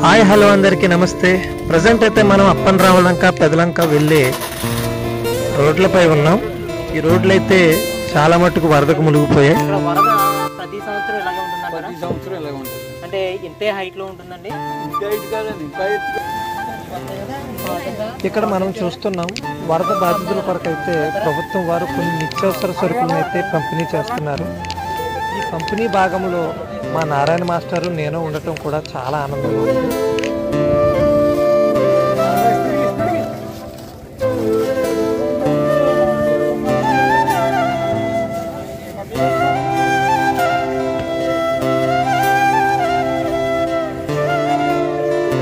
Hi hello అందరికీ నమస్తే. Present అయితే మనం అప్పన్ రామలంక పెదలంక వెళ్ళే రోడ్లపై ఉన్నాం. ఈ రోడ్లు అయితే చాలా మట్టుకు వరదకు మునిగిపోయాయి. ఇక్కడ వరద ప్రతి సంవత్సరం ఇలాగే ఉంటుందంటారా? ప్రతి సంవత్సరం ఇలాగే ఉంటుంది. అంటే ఇంతే హైట్ లో ఉంటుందండి. ఇంకా హైట్ కాదండి, ఇంకా ఎత్తు. ఇక్కడ మనం చూస్తున్నాం వరద బాధితుల కొరకు అయితే ప్రభుత్వం వారు కొన్ని నిత్యావసర సరుకులను అయితే పంపిణీ చేస్తున్నారు. ఈ పంపిణీ భాగంలో మా నారాయణ మాస్టరు నేను ఉండటం కూడా చాలా ఆనందంగా ఉంది.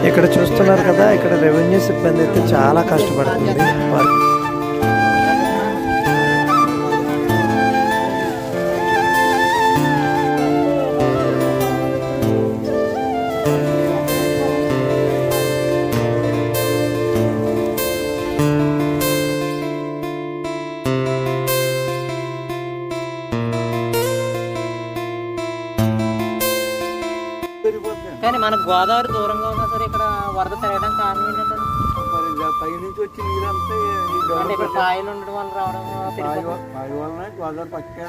ఇక్కడ చూస్తున్నారు కదా, ఇక్కడ రెవెన్యూ సిబ్బంది అయితే చాలా కష్టపడుతుంది. కానీ మనకు గోదావరి దూరంగా ఉన్నా సరే ఇక్కడ వరద పెరగడం కారణం ఏంటంటే మరి ఇలా పై నుంచి వచ్చి నీరంతా ఈ అంటే ఇక్కడ పాయలు ఉండడం వల్ల రావడం పాయి వలన గోదావరి పక్కన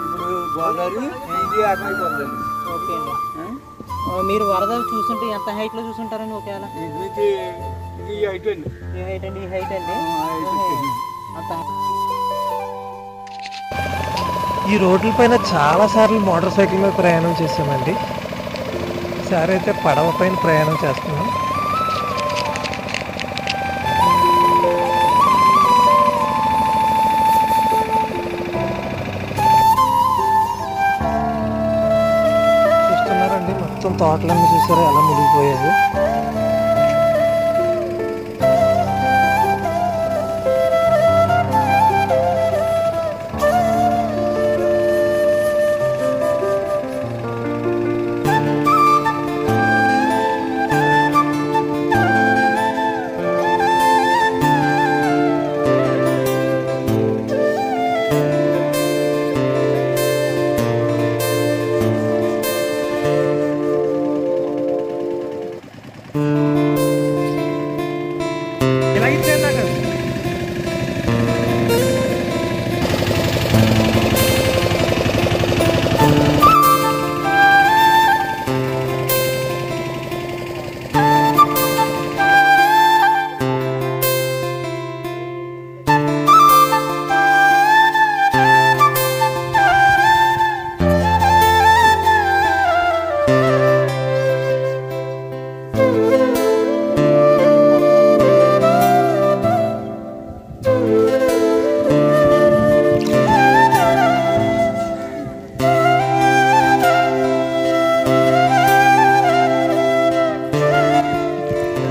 ఇప్పుడు గోదావరి ఇది ఏకమైపోతుంది. ఓకే అండి. మీరు వరద చూస్తుంటే ఎంత హైట్ లో చూస్తుంటారండి? ఒకవేళ ఇది నుంచి ఇది హైట్ అండి. ఈ హైట్ అండి, ఈ హైట్ అండి. అంత ఈ రోడ్లపైన చాలా సార్లు మోటార్ సైకిల్ మీద ప్రయాణం చేసామండి. ఈసారి అయితే పడవ పైన ప్రయాణం చేస్తున్నాం. చూస్తున్నారండి మొత్తం తోటలన్నీ చూసారా ఎలా మునిగిపోయేది.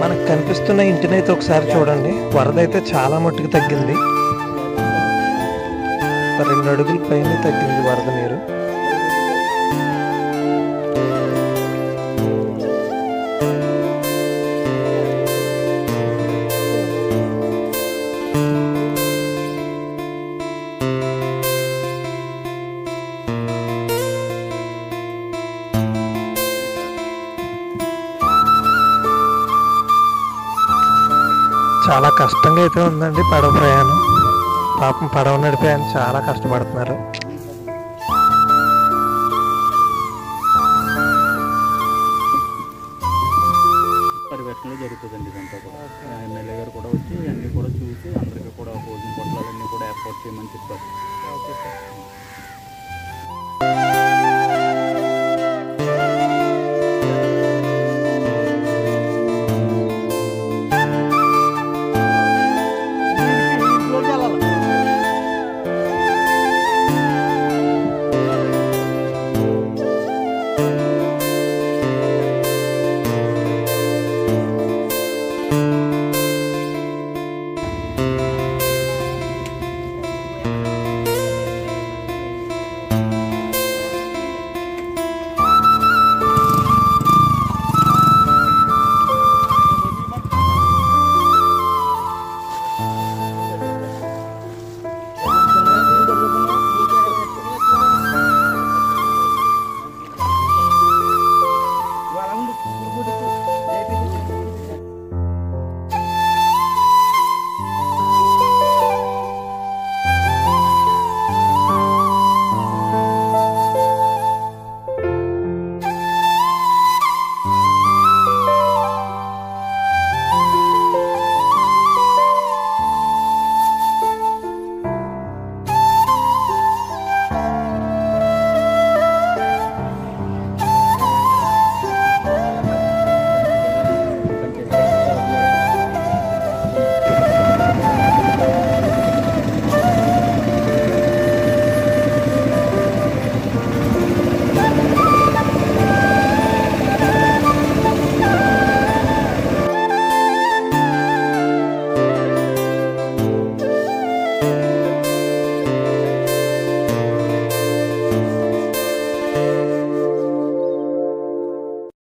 మనకు కనిపిస్తున్న ఇంటినైతే ఒకసారి చూడండి. వరద అయితే చాలా మట్టుకు తగ్గింది. 2 అడుగుల పైన తగ్గింది వరద నీరు. చాలా కష్టంగా అయితే ఉందండి పడవ ప్రయాణం. పాపం పడవ నడిపే ఆయన చాలా కష్టపడుతున్నారు. పర్యవేక్షణలో జరుగుతుందండి ఇదంతా కూడా. ఎమ్మెల్యే గారు కూడా వచ్చి అన్నీ కూడా చూసి అందరికీ కూడా భోజన పొట్లాలన్నీ కూడా ఏర్పాటు చేయమని చెప్పారు. Okay sir.